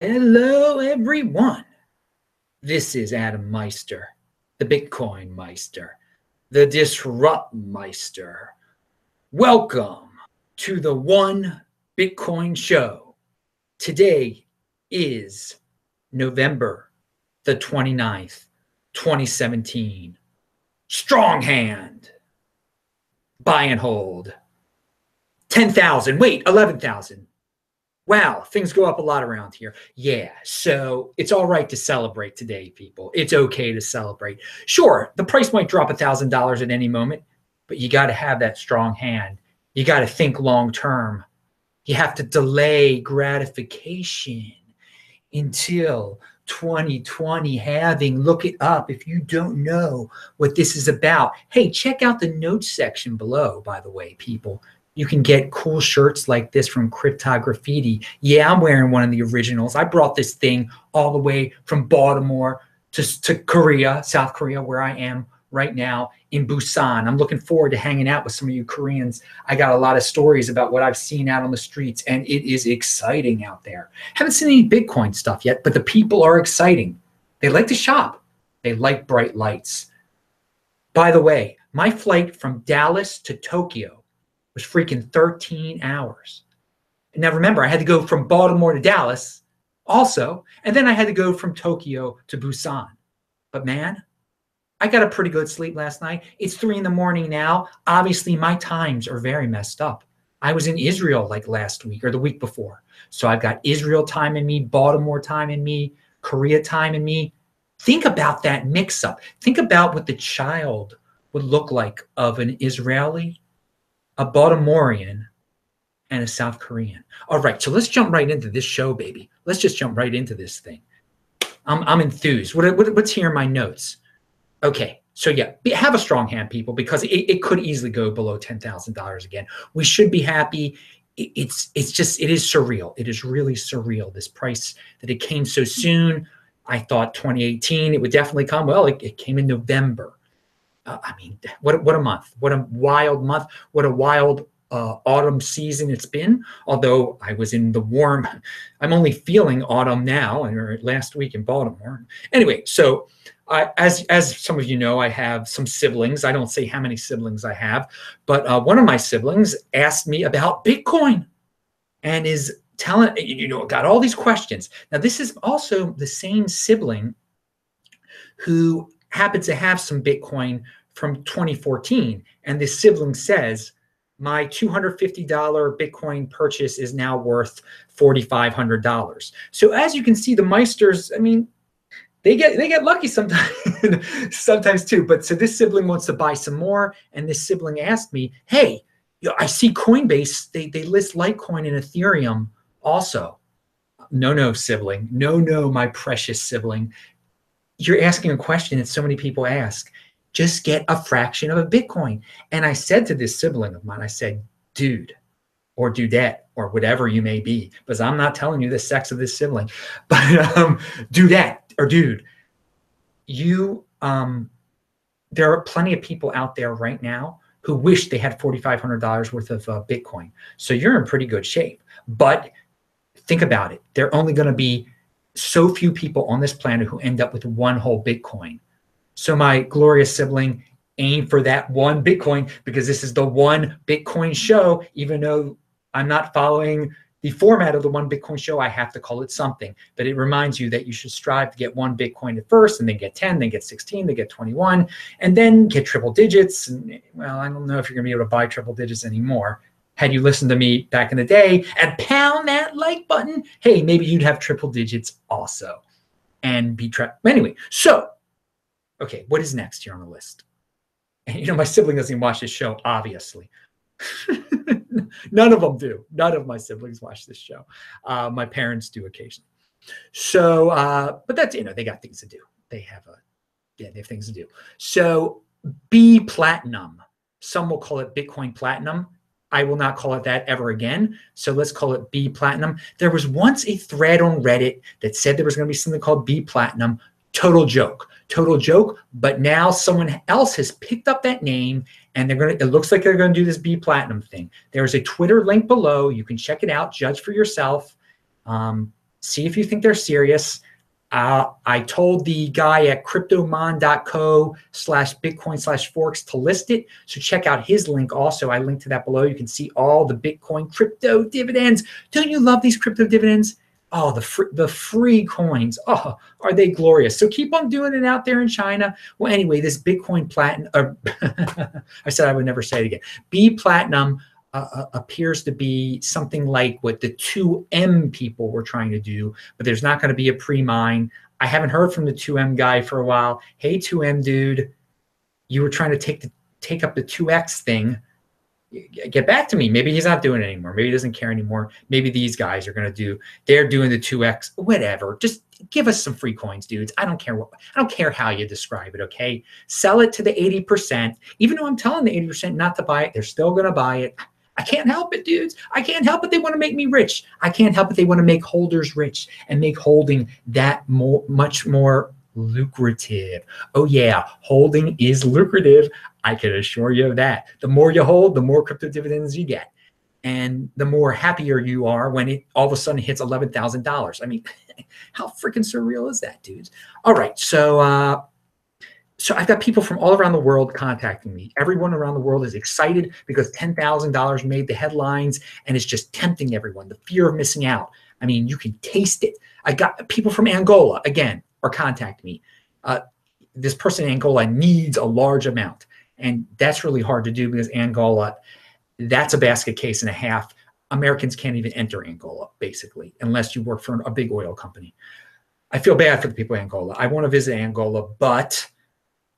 Hello, everyone. This is Adam Meister, the Bitcoin Meister, the Disrupt Meister. Welcome to the One Bitcoin Show. Today is November the 29th, 2017. Strong hand. Buy and hold. 10,000. Wait, 11,000. Wow, things go up a lot around here. Yeah, so it's all right to celebrate today, people. It's okay to celebrate. Sure, the price might drop $1,000 at any moment, but you got to have that strong hand. You got to think long term. You have to delay gratification until 2020 halving. Look it up if you don't know what this is about. Hey, check out the notes section below, by the way, people. You can get cool shirts like this from Crypto-Graffiti. Yeah, I'm wearing one of the originals. I brought this thing all the way from Baltimore to Korea, South Korea, where I am right now in Busan. I'm looking forward to hanging out with some of you Koreans. I got a lot of stories about what I've seen out on the streets, and it is exciting out there. Haven't seen any Bitcoin stuff yet, but the people are exciting. They like to shop. They like bright lights. By the way, my flight from Dallas to Tokyo was freaking 13 hours. Now remember, I had to go from Baltimore to Dallas also, and then I had to go from Tokyo to Busan. But man, I got a pretty good sleep last night. It's 3 in the morning now. Obviously, my times are very messed up. I was in Israel like last week or the week before. So I've got Israel time in me, Baltimore time in me, Korea time in me. Think about that mix up. Think about what the child would look like of an Israeli, a Baltimorean, and a South Korean. All right, so let's jump right into this show, baby. Let's just jump right into this thing. I'm enthused. What's here in my notes? Okay, so yeah, have a strong hand, people, because it could easily go below $10,000 again. We should be happy. It is surreal. It is really surreal, this price, that it came so soon. I thought 2018 it would definitely come. Well, it came in November. I mean, what a month. What a wild month. What a wild autumn season it's been. Although I was in the warm, I'm only feeling autumn now, or last week in Baltimore. Anyway, so as some of you know, I have some siblings. I don't say how many siblings I have, but one of my siblings asked me about Bitcoin and is telling, got all these questions. Now, this is also the same sibling who happened to have some Bitcoin from 2014. And this sibling says, my $250 Bitcoin purchase is now worth $4,500. So as you can see, the Meisters, I mean, they get lucky sometimes too. But so this sibling wants to buy some more. And this sibling asked me, hey, I see Coinbase, they list Litecoin and Ethereum also. No, sibling. No, my precious sibling. You're asking a question that so many people ask. Just get a fraction of a Bitcoin. And I said to this sibling of mine, I said, dude, or dudette, or whatever you may be, because I'm not telling you the sex of this sibling, but dudette or dude, there are plenty of people out there right now who wish they had $4,500 worth of Bitcoin. So you're in pretty good shape. But think about it. There are only going to be so few people on this planet who end up with one whole Bitcoin. So my glorious sibling, aim for that one Bitcoin, because this is the One Bitcoin Show. Even though I'm not following the format of the One Bitcoin Show, I have to call it something. But it reminds you that you should strive to get one Bitcoin at first, and then get 10, then get 16, then get 21, and then get triple digits. And well, I don't know if you're going to be able to buy triple digits anymore. Had you listened to me back in the day and pound that like button, hey, maybe you'd have triple digits also and be trapped. Anyway, so, okay, what is next here on the list? And my sibling doesn't even watch this show, obviously. None of them do. None of my siblings watch this show. My parents do occasionally. So, but that's, they got things to do. They have things to do. So Bplatinum, some will call it Bitcoin Platinum. I will not call it that ever again. So let's call it Bplatinum. There was once a thread on Reddit that said there was going to be something called Bplatinum. Total joke. But now someone else has picked up that name, and it looks like they're going to do this Bplatinum thing. There's a Twitter link below. You can check it out, judge for yourself. See if you think they're serious. I told the guy at cryptomon.co/Bitcoin/forks to list it. So check out his link also. I linked to that below. You can see all the Bitcoin crypto dividends. Don't you love these crypto dividends? Oh, the free coins. Oh, are they glorious? So keep on doing it out there in China. Well, anyway, this Bitcoin Platinum, I said I would never say it again. Bplatinum appears to be something like what the 2M people were trying to do, but there's not going to be a pre-mine. I haven't heard from the 2M guy for a while. Hey, 2M dude, you were trying to take up the 2X thing. Get back to me. Maybe he's not doing it anymore. Maybe he doesn't care anymore. Maybe these guys are going to do, they're doing the 2X, whatever. Just give us some free coins, dudes. I don't care how you describe it, okay? Sell it to the 80%. Even though I'm telling the 80% not to buy it, they're still going to buy it. I can't help it, dudes. I can't help it. They want to make me rich. I can't help it. They want to make holders rich and make holding that much more lucrative. Oh yeah, holding is lucrative. I can assure you of that. The more you hold, the more crypto dividends you get. And the more happier you are when it all of a sudden hits $11,000. I mean, how freaking surreal is that, dudes? All right, so I've got people from all around the world contacting me. Everyone around the world is excited because $10,000 made the headlines, and it's just tempting everyone. The fear of missing out. I mean, you can taste it. I got people from Angola, again, are contacting me. This person in Angola needs a large amount, and that's really hard to do because Angola, that's a basket case and a half. Americans can't even enter Angola, basically, unless you work for a big oil company. I feel bad for the people in Angola. I want to visit Angola, but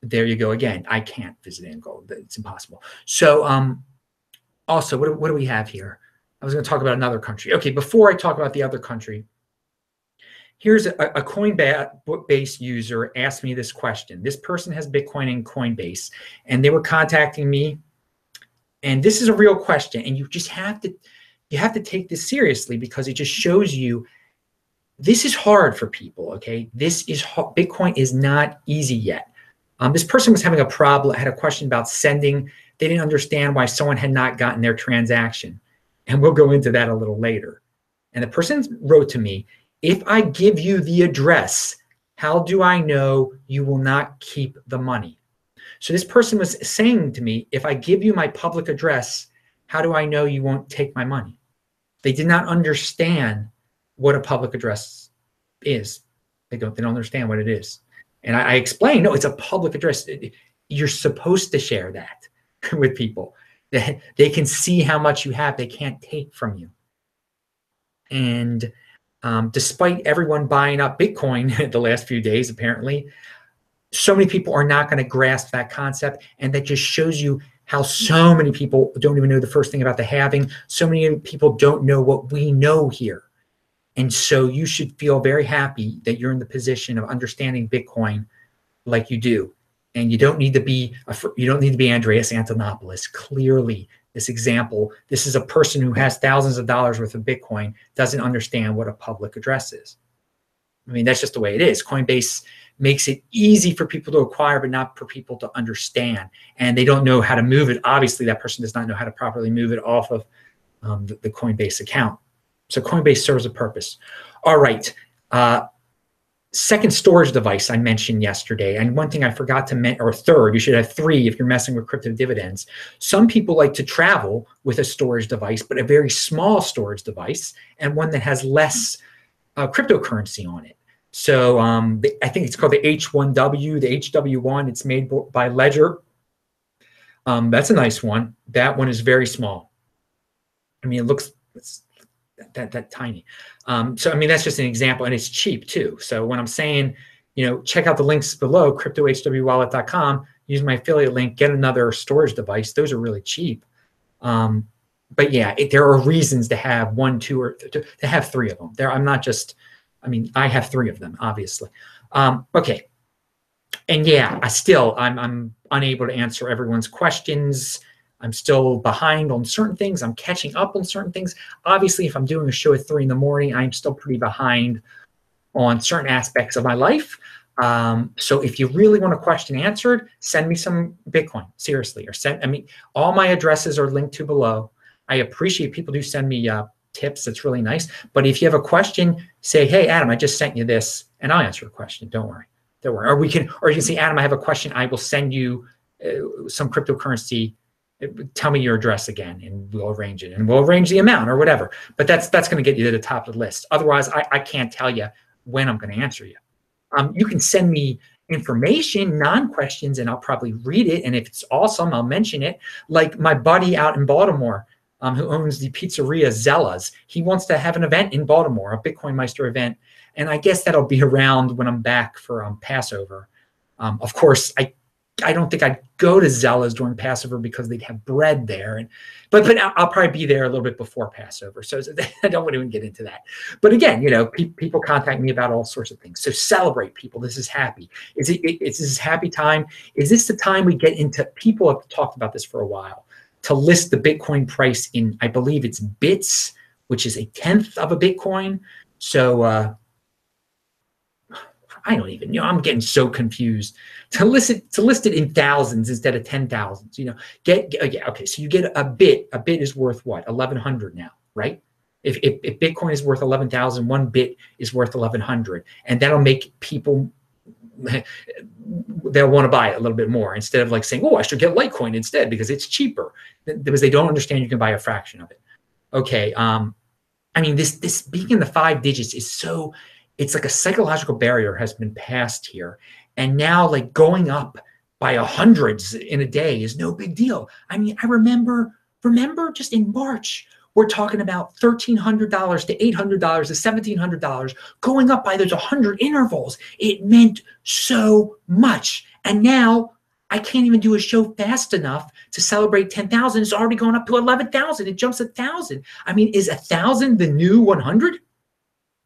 there you go again. I can't visit Angola. It's impossible. So also, what do we have here? I was going to talk about another country. Okay, before I talk about the other country, here's a Coinbase user asked me this question. This person has Bitcoin in Coinbase, and they were contacting me. And this is a real question, and you just have to take this seriously because it just shows you this is hard for people. Okay, this is Bitcoin is not easy yet. This person was having a problem, had a question about sending. They didn't understand why someone had not gotten their transaction. And we'll go into that a little later. And the person wrote to me, if I give you the address, how do I know you will not keep the money? So this person was saying to me, if I give you my public address, how do I know you won't take my money? They did not understand what a public address is. They don't understand what it is. And I explained, no, it's a public address. You're supposed to share that with people. They can see how much you have. They can't take from you. And despite everyone buying up Bitcoin the last few days, apparently, so many people are not going to grasp that concept. And that just shows you how so many people don't even know the first thing about the halving. So many people don't know what we know here. And so you should feel very happy that you're in the position of understanding Bitcoin like you do. And you don't need to be Andreas Antonopoulos. Clearly, this example, this is a person who has thousands of dollars worth of Bitcoin, doesn't understand what a public address is. I mean, that's just the way it is. Coinbase makes it easy for people to acquire, but not for people to understand. And they don't know how to move it. Obviously, that person does not know how to properly move it off of the Coinbase account. So Coinbase serves a purpose. All right. Second storage device I mentioned yesterday. And one thing I forgot to mention, or third, you should have 3 if you're messing with crypto dividends. Some people like to travel with a storage device, but a very small storage device and one that has less cryptocurrency on it. So I think it's called the H1W, the HW1. It's made by Ledger. That's a nice one. That one is very small. I mean, it looks that tiny. So, I mean, that's just an example, and it's cheap too. So when I'm saying, check out the links below, crypto-hwwallet.com, use my affiliate link, get another storage device. Those are really cheap. But yeah, there are reasons to have 1, 2, or to have 3 of them. I'm not just, I have 3 of them, obviously. Okay. And yeah, I'm unable to answer everyone's questions. I'm still behind on certain things. I'm catching up on certain things. Obviously, if I'm doing a show at 3 in the morning, I'm still pretty behind on certain aspects of my life. So if you really want a question answered, send me some Bitcoin, seriously. Or all my addresses are linked to below. I appreciate people do send me tips. That's really nice. But if you have a question, say, hey, Adam, I just sent you this, and I'll answer a question. Don't worry. Don't worry. Or you can say, Adam, I have a question. I will send you some cryptocurrency. Tell me your address again, and we'll arrange it, and we'll arrange the amount or whatever. But that's going to get you to the top of the list. Otherwise, I can't tell you when I'm going to answer you. You can send me information, non-questions, and I'll probably read it. And if it's awesome, I'll mention it. Like my buddy out in Baltimore, who owns the pizzeria Zella's, he wants to have an event in Baltimore, a Bitcoin Meister event. And I guess that'll be around when I'm back for Passover. Of course, I don't think I'd go to Zella's during Passover because they'd have bread there. But I'll probably be there a little bit before Passover. So I don't want to even get into that. But again, you know, people contact me about all sorts of things. So celebrate, people. This is happy. Is this happy time? Is this the time we get into, people have talked about this for a while, to list the Bitcoin price in, I believe it's bits, which is 1/10 of a Bitcoin. So I don't even know. I'm getting so confused. To list it in thousands instead of 10,000s. You know, yeah, okay. So you get a bit. A bit is worth what? 1,100 now, right? If Bitcoin is worth 11,000, 1 bit is worth 1,100, and that'll make people, they'll want to buy it a little bit more instead of like saying, oh, I should get Litecoin instead because it's cheaper, because they don't understand you can buy a fraction of it. Okay. I mean, this being in the 5 digits is so. It's like a psychological barrier has been passed here. And now like going up by hundreds in a day is no big deal. I mean, I remember just in March, we're talking about $1,300 to $800 to $1,700 going up by those 100 intervals. It meant so much. And now I can't even do a show fast enough to celebrate 10,000. It's already going up to 11,000. It jumps 1,000. I mean, is 1,000 the new 100?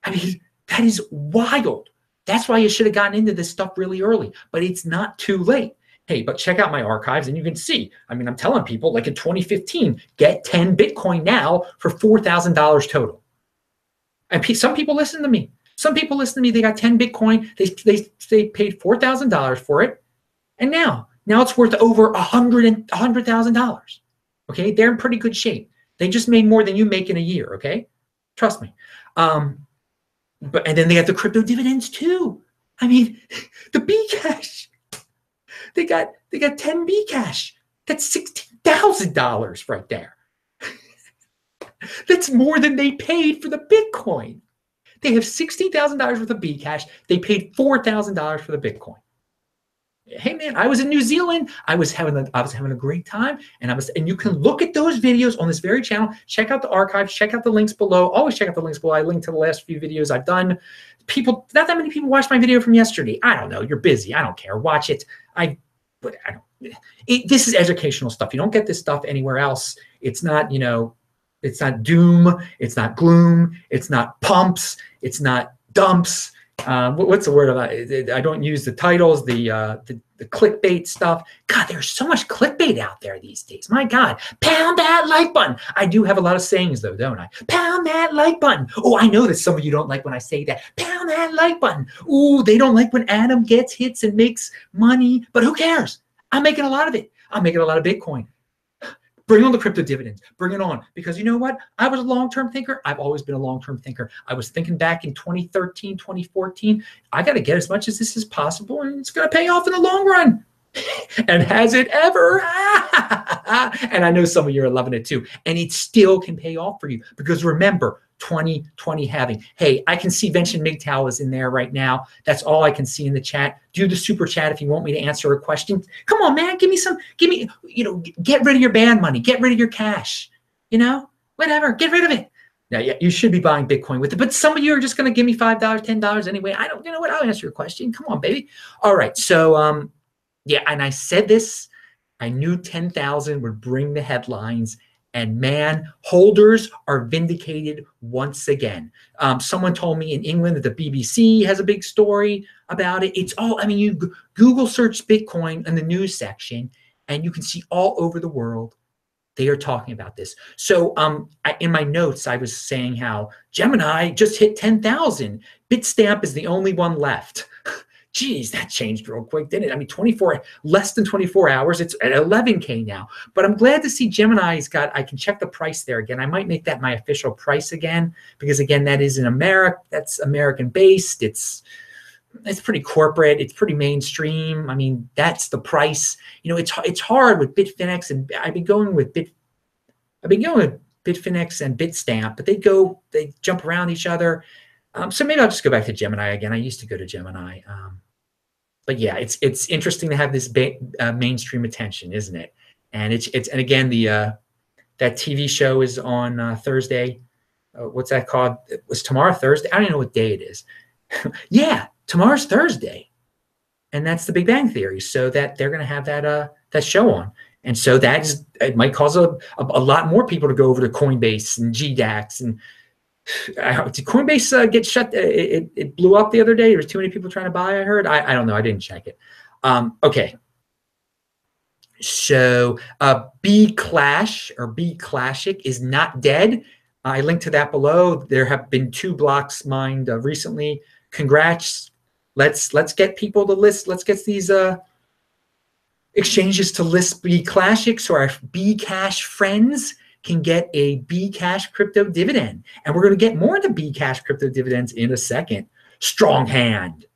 I mean, that is wild. That's why you should have gotten into this stuff really early, but it's not too late. Hey, but check out my archives and you can see, I mean, I'm telling people like in 2015, get 10 Bitcoin now for $4,000 total. And some people listen to me. Some people listen to me, they got 10 Bitcoin, they paid $4,000 for it. And now it's worth over $100,000. Okay, they're in pretty good shape. They just made more than you make in a year, okay? Trust me. And then they have the crypto dividends too. I mean, the Bcash, they got 10 Bcash. That's $16,000 right there. That's more than they paid for the Bitcoin. They have $16,000 worth of Bcash. They paid $4,000 for the Bitcoin. Hey man, I was in New Zealand. I was having a great time, and you can look at those videos on this very channel. Check out the archives. Check out the links below. Always check out the links below. I linked to the last few videos I've done. Not that many people watched my video from yesterday. I don't know. You're busy. I don't care. Watch it. This is educational stuff. You don't get this stuff anywhere else. It's not, you know, it's not doom. It's not gloom. It's not pumps. It's not dumps. What's the word about it? I don't use the titles, the clickbait stuff. God, there's so much clickbait out there these days. My God, pound that like button. I do have a lot of sayings though, don't I? Pound that like button. Oh, I know that some of you don't like when I say that. Pound that like button. Ooh, they don't like when Adam gets hits and makes money, but who cares? I'm making a lot of it. I'm making a lot of Bitcoin. Bring on the crypto dividends. Bring it on. Because you know what? I was a long-term thinker. I've always been a long-term thinker. I was thinking back in 2013, 2014, I got to get as much as this as possible, and it's going to pay off in the long run. And has it ever? And I know some of you are loving it too. And it still can pay off for you. Because remember, 2020 halving. Hey, I can see Vention MGTOW is in there right now. That's all I can see in the chat. Do the super chat if you want me to answer a question. Come on, man. Give me, you know, get rid of your band money. Get rid of your cash. You know, whatever. Get rid of it. Now, yeah, you should be buying Bitcoin with it. But some of you are just going to give me $5, $10 anyway. I don't, you know what? I'll answer your question. Come on, baby. All right. So, yeah, and I said this. I knew 10,000 would bring the headlines. And man, holders are vindicated once again. Someone told me in England that the BBC has a big story about it. It's all, I mean, you Google search Bitcoin in the news section, and you can see all over the world they are talking about this. So in my notes, I was saying how Gemini just hit 10,000. Bitstamp is the only one left. Geez, that changed real quick, didn't it? I mean, less than 24 hours. It's at 11K now. But I'm glad to see Gemini's got, I can check the price there again. I might make that my official price again, because again, that is in America. That's American based. It's pretty corporate. It's pretty mainstream. I mean, that's the price. You know, it's hard with Bitfinex, and I've been going with Bitfinex and Bitstamp, but they jump around each other. So maybe I'll just go back to Gemini again. I used to go to Gemini. But yeah, it's interesting to have this mainstream attention, isn't it? And and again, that TV show is on Thursday. What's that called? Was tomorrow Thursday? I don't even know what day it is. Yeah, tomorrow's Thursday, and that's the Big Bang Theory. So that they're going to have that show on, and so it might cause a lot more people to go over to Coinbase and GDAX. And did Coinbase get shut? It blew up the other day. There was too many people trying to buy, I heard. I don't know. I didn't check it. Okay. So Bclash or Bclashic is not dead. I linked to that below. There have been 2 blocks mined recently. Congrats. Let's get people to list. Let's get these exchanges to list Bclashic, so our Bcash friends can get a Bcash crypto dividend. And we're going to get more into Bcash crypto dividends in a second. Strong hand.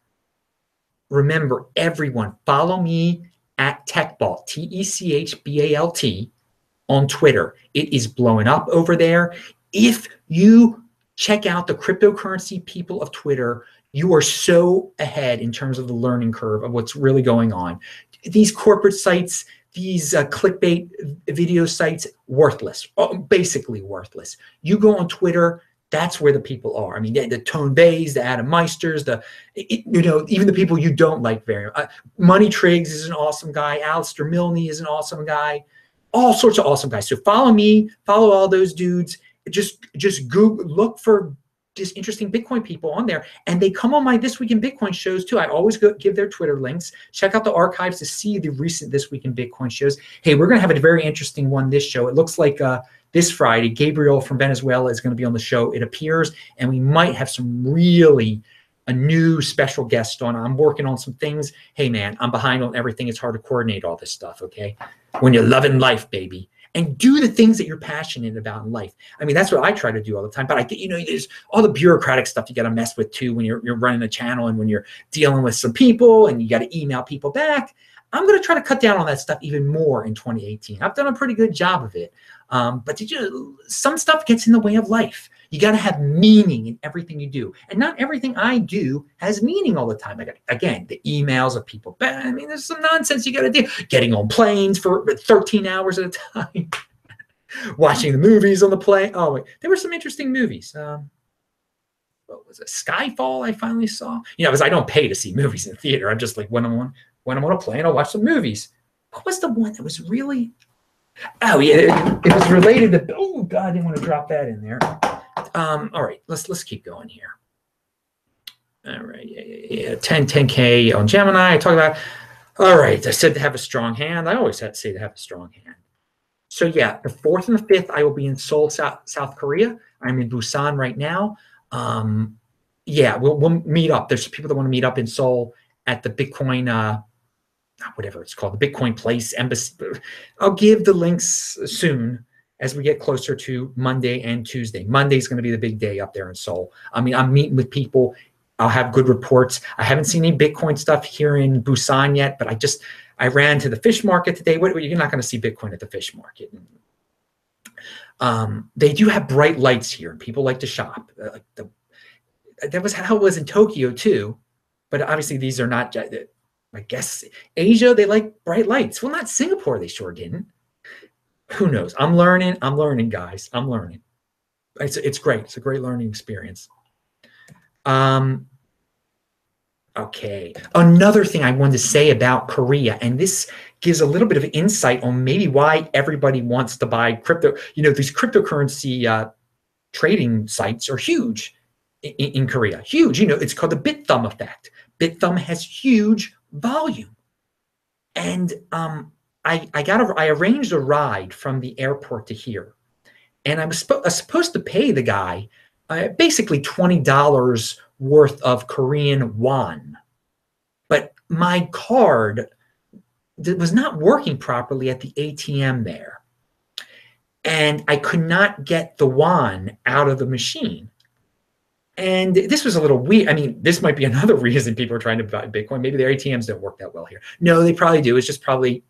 Remember, everyone, follow me at TechBalt, TechBalt, on Twitter. It is blowing up over there. If you check out the cryptocurrency people of Twitter, you are so ahead in terms of the learning curve of what's really going on. These corporate sites, these clickbait video sites, worthless, basically worthless. You go on Twitter, that's where the people are. I mean, the Tone Bays, the Adam Meisters, even the people you don't like very much. Money Triggs is an awesome guy. Alistair Milne is an awesome guy. All sorts of awesome guys. So follow me, follow all those dudes. Just Google, look for just interesting Bitcoin people on there, and they come on my This Week in Bitcoin shows too. I always give their Twitter links. Check out the archives to see the recent This Week in Bitcoin shows. Hey, we're going to have a very interesting one this show. It looks like this Friday, Gabriel from Venezuela is going to be on the show, it appears, and we might have a new special guest on. I'm working on some things. Hey, man, I'm behind on everything. It's hard to coordinate all this stuff, okay? When you're loving life, baby. And do the things that you're passionate about in life. I mean, that's what I try to do all the time. But I get, there's all the bureaucratic stuff you got to mess with too when you're running a channel and when you're dealing with some people and you got to email people back. I'm going to try to cut down on that stuff even more in 2018. I've done a pretty good job of it. But some stuff gets in the way of life. You got to have meaning in everything you do. And not everything I do has meaning all the time. Again, the emails of people. I mean, there's some nonsense you got to do. Getting on planes for 13 hours at a time. Watching the movies on the plane. Oh, wait. There were some interesting movies. What was it? Skyfall I finally saw. Because I don't pay to see movies in the theater. I'm just like, when I'm on a plane, I'll watch some movies. What was the one that was really... Oh, yeah, it was related to... Oh, God, I didn't want to drop that in there. All right, let's keep going here. All right, yeah. 10K on Gemini. I talk about. All right, I said to have a strong hand. I always have to say to have a strong hand. So yeah, the 4th and the 5th, I will be in Seoul, South Korea. I'm in Busan right now. Yeah, we'll meet up. There's people that want to meet up in Seoul at the Bitcoin, whatever it's called, the Bitcoin Place Embassy. I'll give the links soon as we get closer to Monday and Tuesday. Monday's going to be the big day up there in Seoul. I mean, I'm meeting with people. I'll have good reports. I haven't seen any Bitcoin stuff here in Busan yet, but I ran to the fish market today. You're not going to see Bitcoin at the fish market. They do have bright lights here. People like to shop. That was how it was in Tokyo too. But obviously these are not, I guess, Asia, they like bright lights. Well, not Singapore, they sure didn't. Who knows? I'm learning, guys. I'm learning. It's great. It's a great learning experience. Okay. Another thing I wanted to say about Korea, and this gives a little bit of insight on maybe why everybody wants to buy crypto. These cryptocurrency trading sites are huge in Korea. Huge. It's called the BitThumb effect. BitThumb has huge volume. And I arranged a ride from the airport to here, and I was supposed to pay the guy basically $20 worth of Korean won. my card was not working properly at the ATM there. And I could not get the yuan out of the machine. And this was a little weird. I mean, this might be another reason people are trying to buy Bitcoin. Maybe their ATMs don't work that well here. No, they probably do. It's just probably,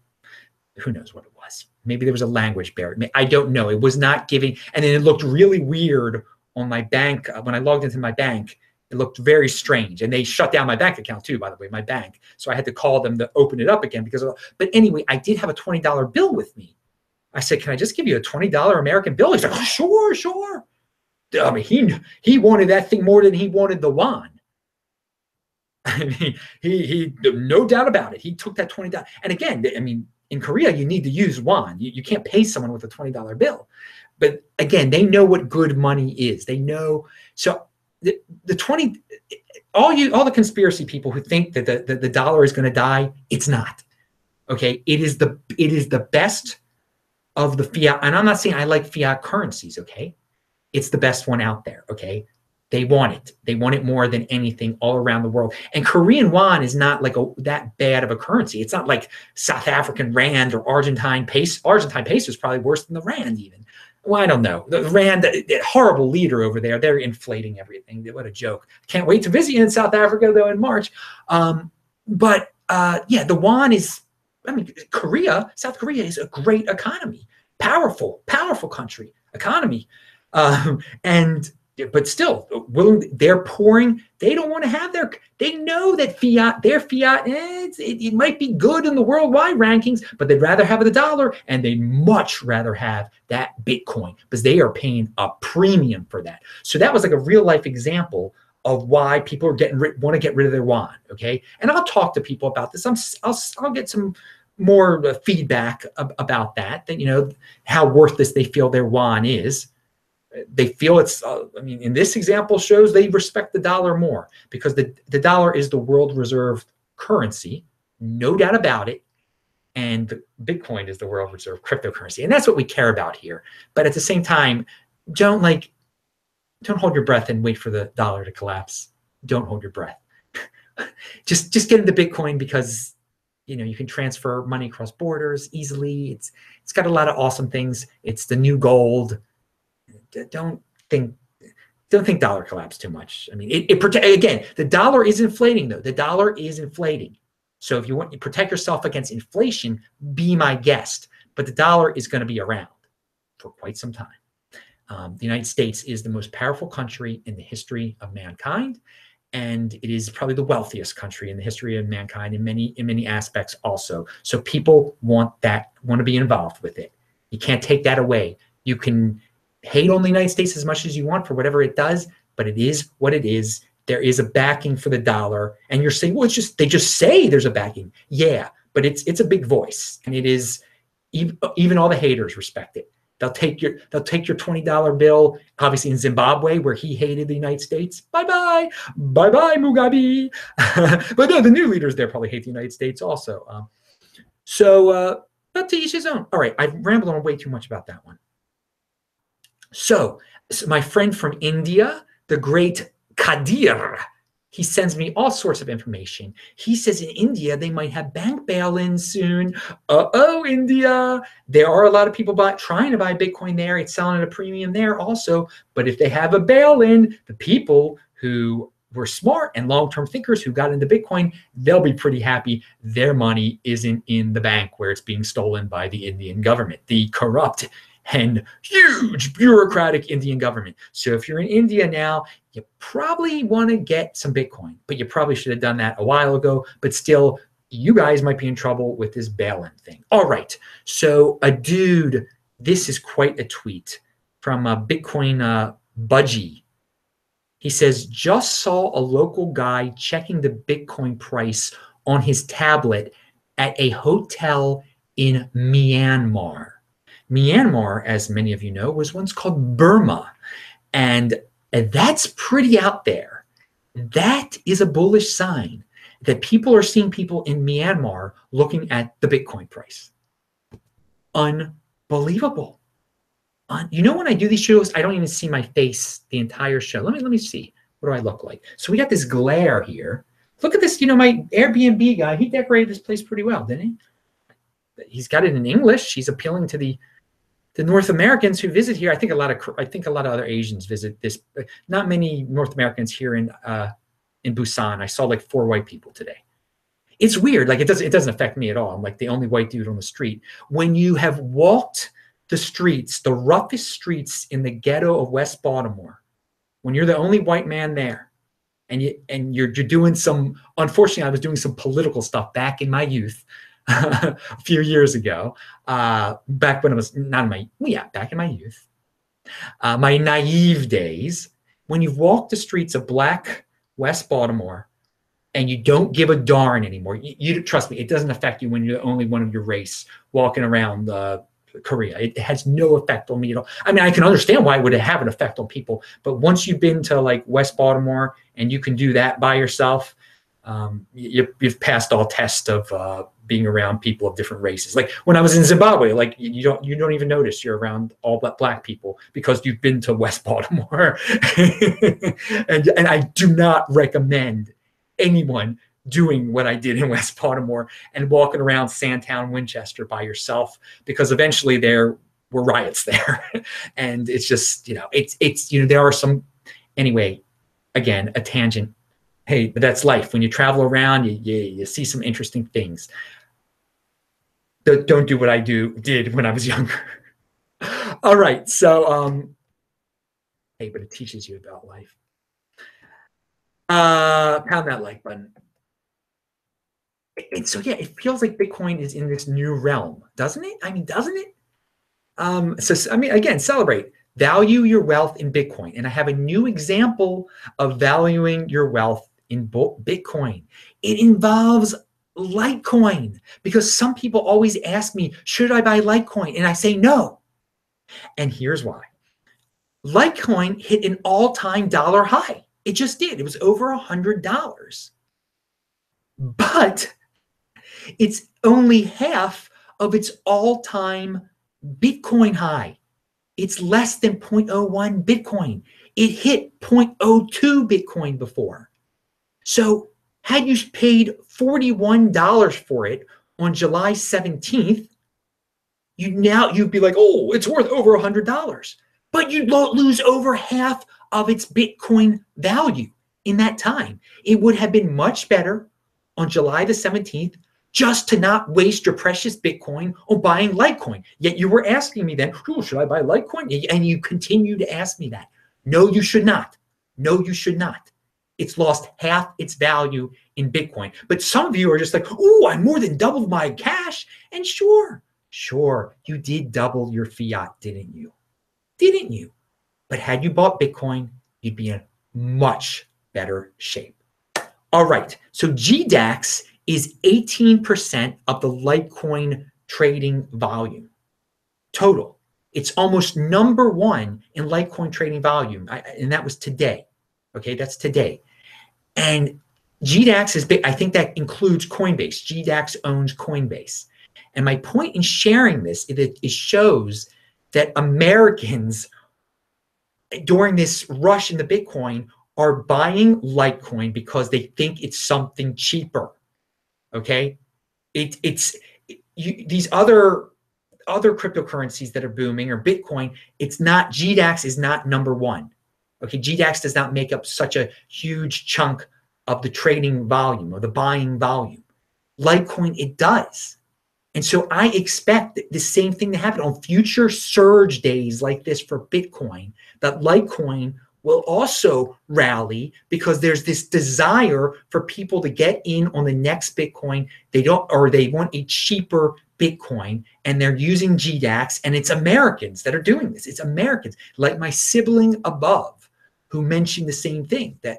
who knows what it was. Maybe there was a language barrier. I don't know. It was not giving. And then it looked really weird on my bank. When I logged into my bank, it looked very strange. And they shut down my bank account too, by the way, my bank. So I had to call them to open it up again because of, but anyway, I did have a $20 bill with me. I said, can I just give you a $20 American bill? He's like, oh, sure, sure. I mean, he wanted that thing more than he wanted the yuan. I mean, he no doubt about it. He took that $20. And again, I mean, in Korea, you need to use yuan. You can't pay someone with a $20 bill. But again, they know what good money is. They know. So the 20, all the conspiracy people who think that the dollar is going to die, it's not. Okay, it is the best of the fiat. And I'm not saying I like fiat currencies. Okay. It's the best one out there, okay? They want it. They want it more than anything all around the world. And Korean won is not like that bad of a currency. It's not like South African rand or Argentine peso. Argentine peso is probably worse than the rand even. Well, I don't know. The rand, the horrible leader over there, they're inflating everything. What a joke. Can't wait to visit you in South Africa, though, in March. Yeah, the won is, I mean, South Korea is a great economy. Powerful country, economy. But still, they're pouring. They don't want to have they know that their fiat, it might be good in the worldwide rankings, but they'd rather have the dollar, and they'd much rather have that Bitcoin because they are paying a premium for that. So that was like a real life example of why people are want to get rid of their yuan. Okay. And I'll talk to people about this. I'll get some more feedback about that, you know, how worthless they feel their yuan is. They feel it's, I mean, in this example shows they respect the dollar more because the dollar is the world reserve currency, no doubt about it. And the Bitcoin is the world reserve cryptocurrency. And that's what we care about here. But at the same time, don't hold your breath and wait for the dollar to collapse. Don't hold your breath. just get into Bitcoin because, you know, you can transfer money across borders easily. It's got a lot of awesome things. It's the new gold. Don't think dollar collapse too much. I mean, again, the dollar is inflating though. The dollar is inflating. So if you want to protect yourself against inflation, be my guest. But the dollar is going to be around for quite some time. The United States is the most powerful country in the history of mankind. And it is probably the wealthiest country in the history of mankind in many aspects also. So people want to be involved with it. You can't take that away. You can hate on the United States as much as you want for whatever it does, but it is what it is. There is a backing for the dollar. And you're saying, well, they just say there's a backing. Yeah, but it's a big voice. And it is, even all the haters respect it. They'll take your $20 bill, obviously in Zimbabwe, where he hated the United States. Bye-bye, Mugabe. But no, the new leaders there probably hate the United States also. But to each his own. All right, I've rambled on way too much about that one. So my friend from India, the great Kadir, he sends me all sorts of information. He says in India, they might have bank bail-ins soon. Uh-oh, India. There are a lot of people trying to buy Bitcoin there. It's selling at a premium there also. But if they have a bail-in, the people who were smart and long-term thinkers who got into Bitcoin, they'll be pretty happy. Their money isn't in the bank where it's being stolen by the Indian government, the corrupt and huge bureaucratic Indian government. So if you're in India now, you probably want to get some Bitcoin, but you probably should have done that a while ago. But still, you guys might be in trouble with this bail-in thing. All right. So a dude, this is quite a tweet from a Bitcoin budgie. He says, just saw a local guy checking the Bitcoin price on his tablet at a hotel in Myanmar. Myanmar, as many of you know, was once called Burma. And that's pretty out there. That is a bullish sign that people are seeing people in Myanmar looking at the Bitcoin price. Unbelievable. You know, when I do these shows, I don't even see my face the entire show. Let me see. What do I look like? So we got this glare here. Look at this, you know, my Airbnb guy, he decorated this place pretty well, didn't he? He's got it in English. He's appealing to the North Americans who visit here. I think a lot of other Asians visit this. Not many North Americans here in Busan. I saw like 4 white people today. It's weird. Like it doesn't affect me at all. I'm like the only white dude on the street. When you have walked the streets, the roughest streets in the ghetto of West Baltimore, when you're the only white man there, and you're doing some, unfortunately, I was doing some political stuff back in my youth, a few years ago, back when I was back in my youth, my naive days. When you've walked the streets of Black West Baltimore and you don't give a darn anymore, you trust me, it doesn't affect you when you're the only one of your race walking around Korea. It has no effect on me at all. I mean, I can understand why it would have an effect on people, but once you've been to like West Baltimore and you can do that by yourself, you've passed all tests of being around people of different races. Like when I was in Zimbabwe, like you don't even notice you're around all black people because you've been to West Baltimore. and I do not recommend anyone doing what I did in West Baltimore and walking around Sandtown, Winchester by yourself, because eventually there were riots there. And it's just, there are some, anyway, again, a tangent. Hey, but that's life. When you travel around, you see some interesting things. Don't do what I did when I was younger. All right. So, hey, but it teaches you about life. Pound that like button. And so, yeah, it feels like Bitcoin is in this new realm, doesn't it? I mean, doesn't it? So, I mean, again, celebrate. Value your wealth in Bitcoin. And I have a new example of valuing your wealth in Bitcoin. It involves Litecoin, because some people always ask me, should I buy Litecoin? And I say no. And here's why. Litecoin hit an all-time dollar high. It just did. It was over $100. But it's only half of its all-time Bitcoin high. It's less than 0.01 Bitcoin. It hit 0.02 Bitcoin before. So had you paid $41 for it on July 17th, you'd be like, oh, it's worth over $100. But you'd lose over half of its Bitcoin value in that time. It would have been much better on July the 17th just to not waste your precious Bitcoin on buying Litecoin. Yet you were asking me then, oh, should I buy Litecoin? And you continue to ask me that. No, you should not. No, you should not. It's lost half its value in Bitcoin. But some of you are just like, oh, I more than doubled my cash. And sure, you did double your fiat, didn't you? Didn't you? But had you bought Bitcoin, you'd be in much better shape. All right, so GDAX is 18% of the Litecoin trading volume total. It's almost number one in Litecoin trading volume, and that was today. Okay, that's today. And GDAX is big. I think that includes Coinbase. GDAX owns Coinbase. And my point in sharing this is that it shows that Americans, during this rush in the Bitcoin, are buying Litecoin because they think it's something cheaper. Okay, these other cryptocurrencies that are booming, or Bitcoin, it's not, GDAX is not number one. Okay, GDAX does not make up such a huge chunk of the trading volume or the buying volume. Litecoin, it does. And so I expect the same thing to happen on future surge days like this for Bitcoin, that Litecoin will also rally, because there's this desire for people to get in on the next Bitcoin. They want a cheaper Bitcoin, and they're using GDAX, and it's Americans that are doing this. It's Americans, like my sibling above, who mentioned the same thing, that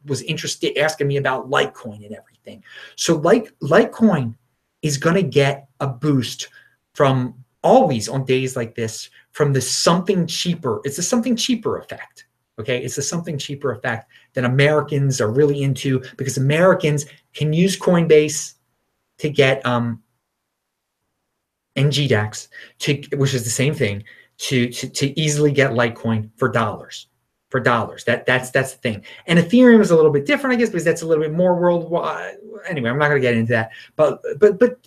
was interested, asking me about Litecoin and everything. So Litecoin is going to get a boost from, always on days like this, from the something cheaper. It's a something cheaper effect. Okay, it's a something cheaper effect that Americans are really into, because Americans can use Coinbase to get and GDAX, which is the same thing, to easily get Litecoin for dollars. for dollars. That's the thing. And Ethereum is a little bit different, I guess, because that's a little bit more worldwide. Anyway, I'm not going to get into that. But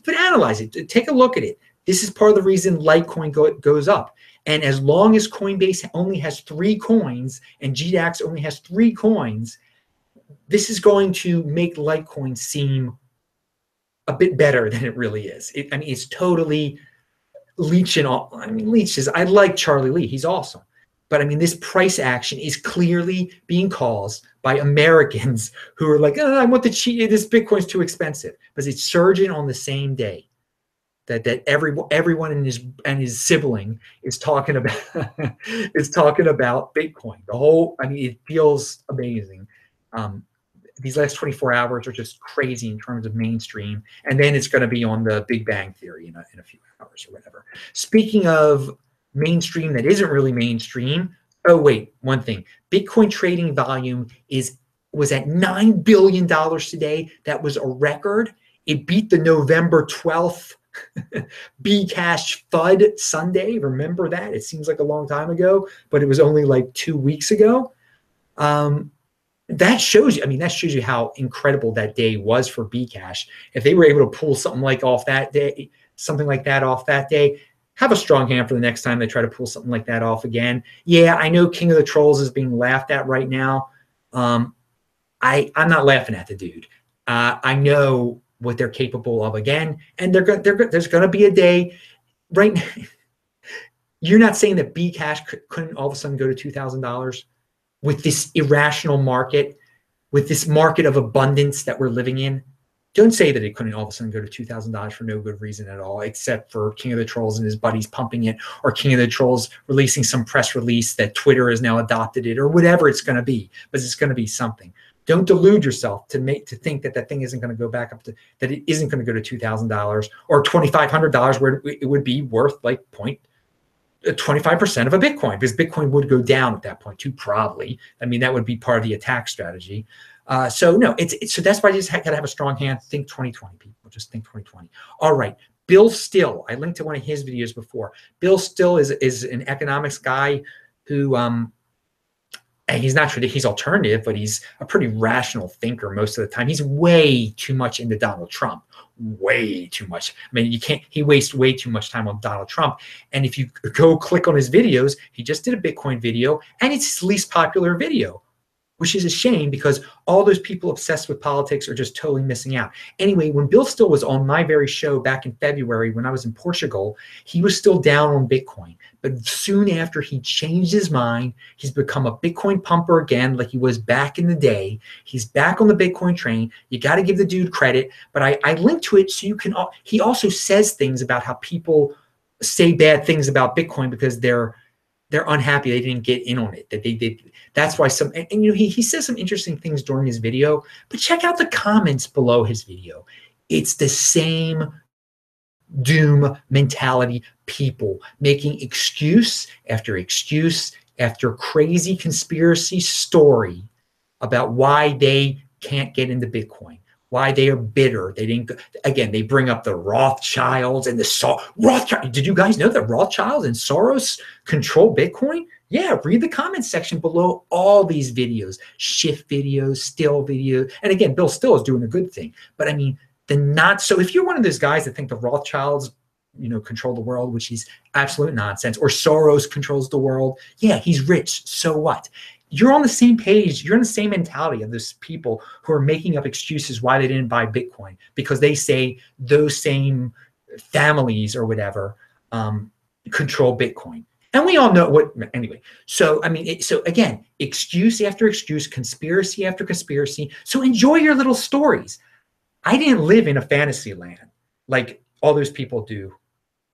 analyze it. Take a look at it. This is part of the reason Litecoin goes up. And as long as Coinbase only has 3 coins and GDAX only has 3 coins, this is going to make Litecoin seem a bit better than it really is. I mean, it's totally leeching all. I mean, leeches. I like Charlie Lee. He's awesome. But I mean, this price action is clearly being caused by Americans who are like, oh, I want the cheap. This Bitcoin's too expensive, because it's surging on the same day that everyone and his sibling is talking about Bitcoin. The whole, I mean, it feels amazing. These last 24 hours are just crazy in terms of mainstream, and then it's going to be on the Big Bang Theory in a few hours or whatever. Speaking of mainstream that isn't really mainstream, oh wait, one thing: Bitcoin trading volume was at $9 billion today. That was a record. It beat the November 12th Bcash FUD Sunday. Remember that? It seems like a long time ago, but it was only like 2 weeks ago. That shows you, I mean, that shows you how incredible that day was for Bcash. If they were able to pull something like that off that day, have a strong hand for the next time they try to pull something like that off again. Yeah, I know King of the Trolls is being laughed at right now. I'm not laughing at the dude. I know what they're capable of again, and there's going to be a day right now. You're not saying that Bcash couldn't all of a sudden go to $2,000 with this irrational market, with this market of abundance that we're living in? Don't say that it couldn't all of a sudden go to $2,000 for no good reason at all, except for King of the Trolls and his buddies pumping it, or King of the Trolls releasing some press release that Twitter has now adopted it, or whatever it's going to be. But it's going to be something. Don't delude yourself to think that thing isn't going to go back up to, that it isn't going to go to $2,000 or $2,500, where it would be worth like 25% of a Bitcoin, because Bitcoin would go down at that point too, probably. I mean, that would be part of the attack strategy. So no, so that's why you just got to have a strong hand. Think 2020, people. Just think 2020. All right. Bill Still, I linked to one of his videos before. Bill Still is an economics guy who, and he's alternative, but he's a pretty rational thinker most of the time. He's way too much into Donald Trump. Way too much. I mean, he wastes way too much time on Donald Trump. And if you go click on his videos, he just did a Bitcoin video, and it's his least popular video, which is a shame, because all those people obsessed with politics are just totally missing out. Anyway, when Bill Still was on my very show back in February when I was in Portugal, he was still down on Bitcoin. But soon after he changed his mind, he's become a Bitcoin pumper again, like he was back in the day. He's back on the Bitcoin train. You got to give the dude credit. But I linked to it so you can. He also says things about how people say bad things about Bitcoin because they're unhappy they didn't get in on it. That's why some, and you know, he says some interesting things during his video, but check out the comments below his video. It's the same doom mentality, people making excuse after crazy conspiracy story about why they can't get into Bitcoin, why they are bitter. They didn't, again, they bring up the Rothschilds and Rothschild. Did you guys know that Rothschilds and Soros control Bitcoin? Yeah, read the comments section below all these videos, shift videos, still videos. And again, Bill Still is doing a good thing. But I mean, so if you're one of those guys that think the Rothschilds, you know, control the world, which is absolute nonsense, or Soros controls the world, yeah, he's rich, so what? You're on the same page. You're in the same mentality of those people who are making up excuses why they didn't buy Bitcoin, because they say those same families or whatever control Bitcoin. And we all know what, anyway. So, I mean, so again, excuse after excuse, conspiracy after conspiracy. So enjoy your little stories. I didn't live in a fantasy land like all those people do,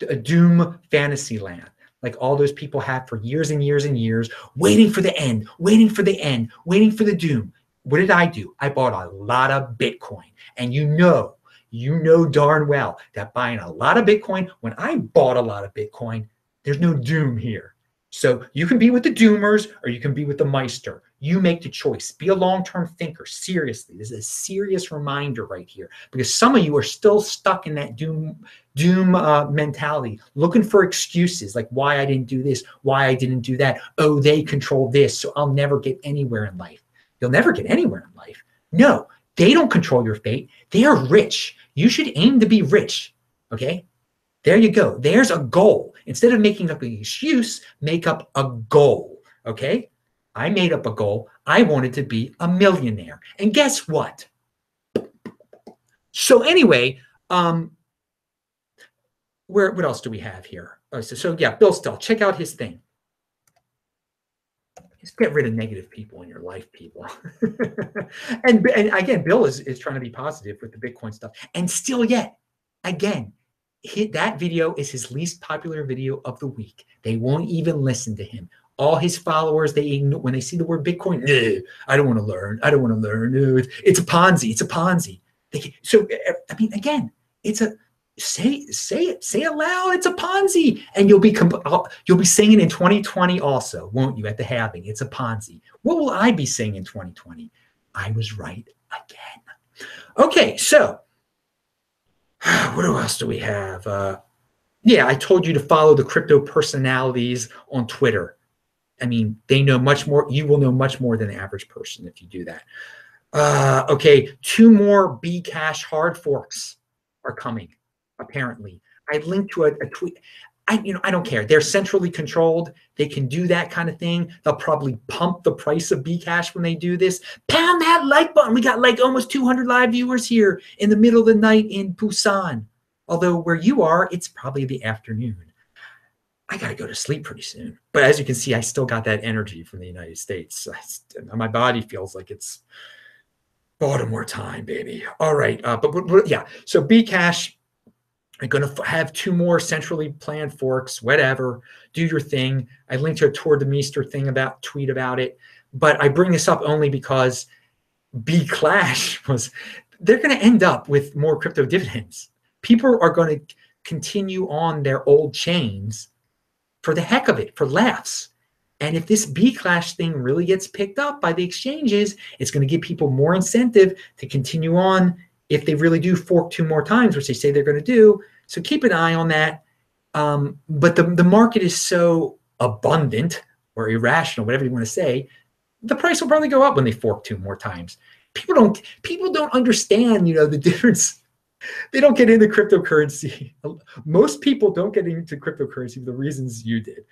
a doom fantasy land, like all those people have for years and years and years, waiting for the end, waiting for the end, waiting for the doom. What did I do? I bought a lot of Bitcoin. And you know darn well that buying a lot of Bitcoin, when I bought a lot of Bitcoin, there's no doom here. So you can be with the doomers or you can be with the Meister. You make the choice. Be a long-term thinker. Seriously, this is a serious reminder right here, because some of you are still stuck in that doom mentality, looking for excuses like why I didn't do this, why I didn't do that. Oh, they control this, so I'll never get anywhere in life. You'll never get anywhere in life. No, they don't control your fate. They are rich. You should aim to be rich. Okay? There you go. There's a goal. Instead of making up an excuse, make up a goal. Okay? I made up a goal. I wanted to be a millionaire. And guess what? So anyway, what else do we have here? So yeah, Bill Stell, check out his thing. Just get rid of negative people in your life, people. and again, Bill is trying to be positive with the Bitcoin stuff. And still yet, again, that video is his least popular video of the week. They won't even listen to him. All his followers, they ignore, when they see the word Bitcoin, I don't want to learn. I don't want to learn. It's a Ponzi. It's a Ponzi. So, I mean, again, it's a, say it loud. It's a Ponzi. And you'll be singing in 2020 also, won't you, at the halving? It's a Ponzi. What will I be saying in 2020? I was right again. Okay, so what else do we have? Yeah, I told you to follow the crypto personalities on Twitter. I mean, they know much more. You will know much more than the average person if you do that. Okay, 2 more Bcash hard forks are coming, apparently. I linked to a tweet. I don't care. They're centrally controlled. They can do that kind of thing. They'll probably pump the price of Bcash when they do this. Pound that like button. We got like almost 200 live viewers here in the middle of the night in Busan. Although where you are, it's probably the afternoon. I got to go to sleep pretty soon. But as you can see, I still got that energy from the United States. My body feels like it's Baltimore time, baby. All right. But yeah, so Bcash, I'm going to have 2 more centrally planned forks, whatever. Do your thing. I linked to a Tour de Meester thing tweet about it. But I bring this up only because Bclash they're going to end up with more crypto dividends. People are going to continue on their old chains for the heck of it, for laughs. And if this Bclash thing really gets picked up by the exchanges, it's going to give people more incentive to continue on if they really do fork 2 more times, which they say they're going to do. So keep an eye on that. But the market is so abundant or irrational, whatever you want to say, the price will probably go up when they fork 2 more times. People don't understand, the difference. They don't get into cryptocurrency. Most people don't get into cryptocurrency for the reasons you did.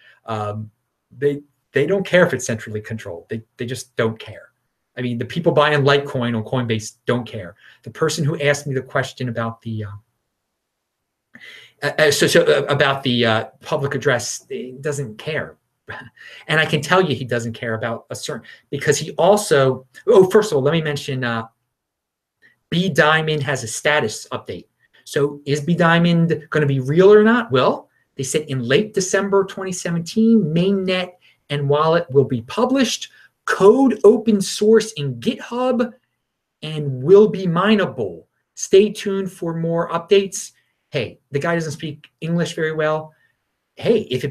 They don't care if it's centrally controlled. They just don't care. I mean, the people buying Litecoin on Coinbase don't care. The person who asked me the question about the public address doesn't care. And I can tell you he doesn't care about a certain, because he also, first of all, let me mention Bdiamond has a status update. So is Bdiamond going to be real or not? Well, they said in late December 2017, mainnet and wallet will be published, code open source in GitHub, and will be mineable. Stay tuned for more updates. Hey, the guy doesn't speak English very well. Hey, if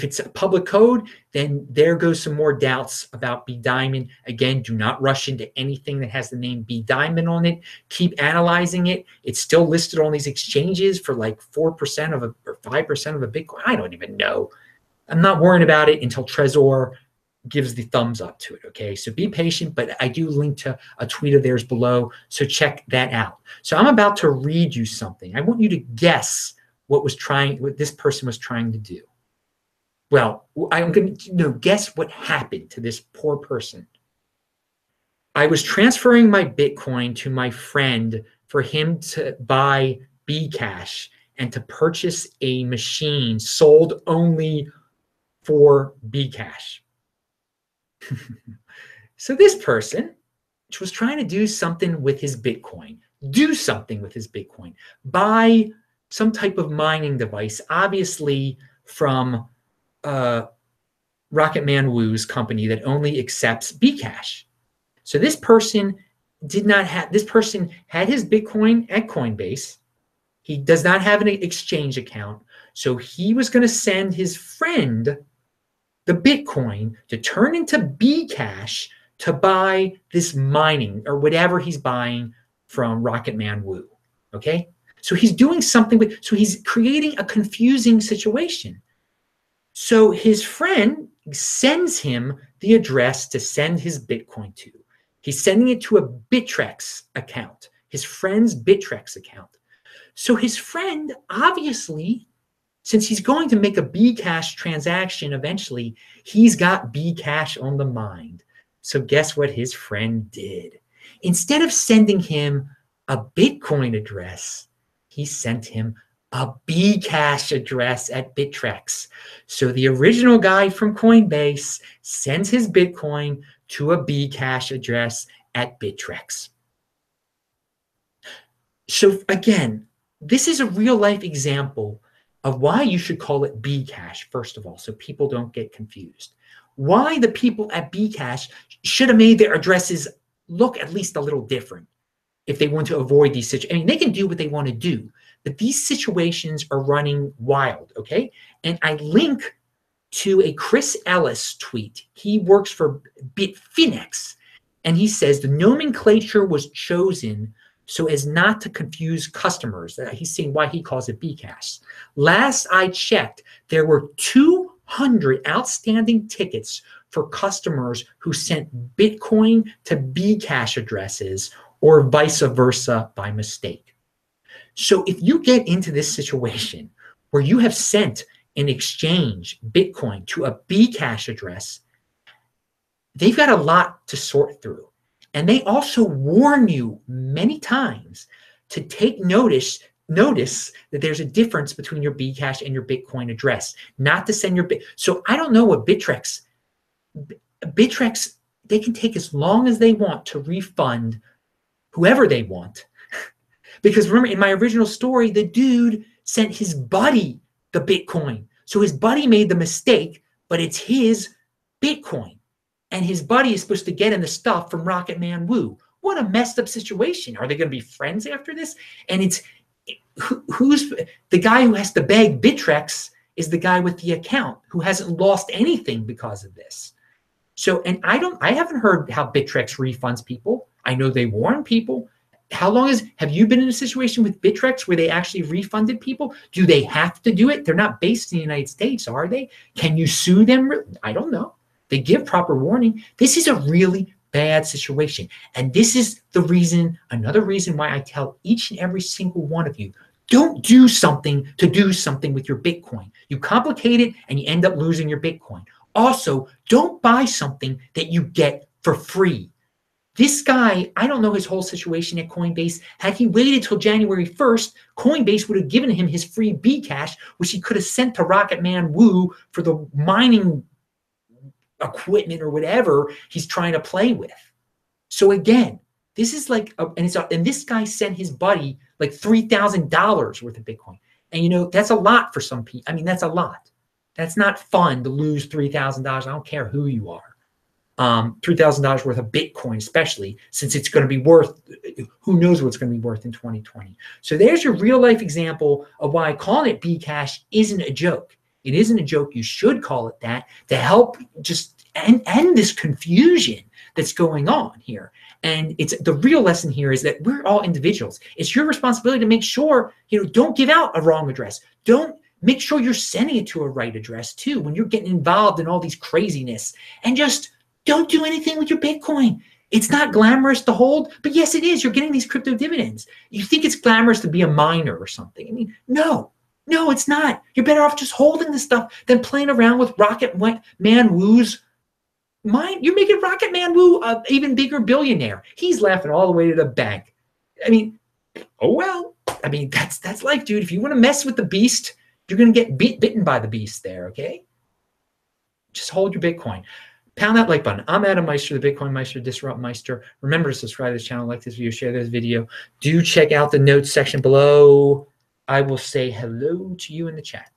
it's a public code, then there goes some more doubts about Bdiamond. Again, do not rush into anything that has the name Bdiamond on it. Keep analyzing it. It's still listed on these exchanges for like 4% or 5% of a Bitcoin. I don't even know. I'm not worrying about it until Trezor gives the thumbs up to it, okay? So be patient, but I do link to a tweet of theirs below, so check that out. So I'm about to read you something. I want you to guess what this person was trying to do. Well, I'm going to guess what happened to this poor person. I was transferring my Bitcoin to my friend for him to buy Bcash and to purchase a machine sold only for Bcash. So this person was trying to do something with his Bitcoin, buy some type of mining device, obviously from Rocketman Woo's company that only accepts Bcash. So this person had his Bitcoin at Coinbase. He does not have an exchange account. So he was going to send his friend the Bitcoin to turn into Bcash to buy this mining or whatever he's buying from Rocket Man Woo. Okay? So he's doing something with, so he's creating a confusing situation. So his friend sends him the address to send his Bitcoin to. He's sending it to a Bittrex account, his friend's Bittrex account. So his friend, obviously, since he's going to make a Bcash transaction eventually, he's got Bcash on the mind. So guess what his friend did? Instead of sending him a Bitcoin address, he sent him a Bcash address at Bittrex. So the original guy from Coinbase sends his Bitcoin to a Bcash address at Bittrex. So again, this is a real life example of why you should call it Bcash, first of all, so people don't get confused. Why the people at Bcash should have made their addresses look at least a little different if they want to avoid these situations. I mean, they can do what they want to do, but these situations are running wild, okay? And I link to a Chris Ellis tweet. He works for Bitfinex, and he says the nomenclature was chosen so as not to confuse customers. He's saying why he calls it Bcash. Last I checked, there were 200 outstanding tickets for customers who sent Bitcoin to Bcash addresses or vice versa by mistake. So if you get into this situation where you have sent an exchange Bitcoin to a Bcash address, they've got a lot to sort through. And they also warn you many times to take notice that there's a difference between your Bcash and your Bitcoin address, not to send your So I don't know what Bittrex, they can take as long as they want to refund whoever they want. Because remember, in my original story, the dude sent his buddy the Bitcoin. So his buddy made the mistake, but it's his Bitcoin. And his buddy is supposed to get him the stuff from Rocket Man Woo. What a messed up situation. Are they going to be friends after this? And it's who's the guy who has to beg Bittrex is the guy with the account who hasn't lost anything because of this. So, and I haven't heard how Bittrex refunds people. I know they warn people. Have you been in a situation with Bittrex where they actually refunded people? Do they have to do it? They're not based in the United States, are they? Can you sue them? I don't know. They give proper warning. This is a really bad situation. And this is the reason, another reason why I tell each and every single one of you, don't do something to do something with your Bitcoin. You complicate it and you end up losing your Bitcoin. Also, don't buy something that you get for free. This guy, I don't know his whole situation at Coinbase. Had he waited till January 1st, Coinbase would have given him his free Bcash, which he could have sent to Rocket Man Woo for the mining equipment or whatever he's trying to play with. So again, this is like, and this guy sent his buddy like $3,000 worth of Bitcoin. And you know, that's a lot for some people. I mean, that's a lot. That's not fun to lose $3,000. I don't care who you are. $3,000 worth of Bitcoin, especially since it's going to be worth, who knows what it's going to be worth in 2020. So there's your real life example of why calling it Bcash isn't a joke. It isn't a joke. You should call it that to help just end this confusion that's going on here. And it's the real lesson here is that we're all individuals. It's your responsibility to make sure, you know, don't give out a wrong address. Don't make sure you're sending it to a right address too when you're getting involved in all these craziness. And just don't do anything with your Bitcoin. It's not glamorous to hold, but yes, it is. You're getting these crypto dividends. You think it's glamorous to be a miner or something. I mean, no, it's not. You're better off just holding this stuff than playing around with Rocket Man Woo's mind. You're making Rocket Man Woo an even bigger billionaire. He's laughing all the way to the bank. I mean, oh well. I mean, that's life, dude. If you want to mess with the beast, you're going to get bitten by the beast there, okay? Just hold your Bitcoin. Pound that like button. I'm Adam Meister, the Bitcoin Meister, Disrupt Meister. Remember to subscribe to this channel, like this video, share this video. Do check out the notes section below. I will say hello to you in the chat.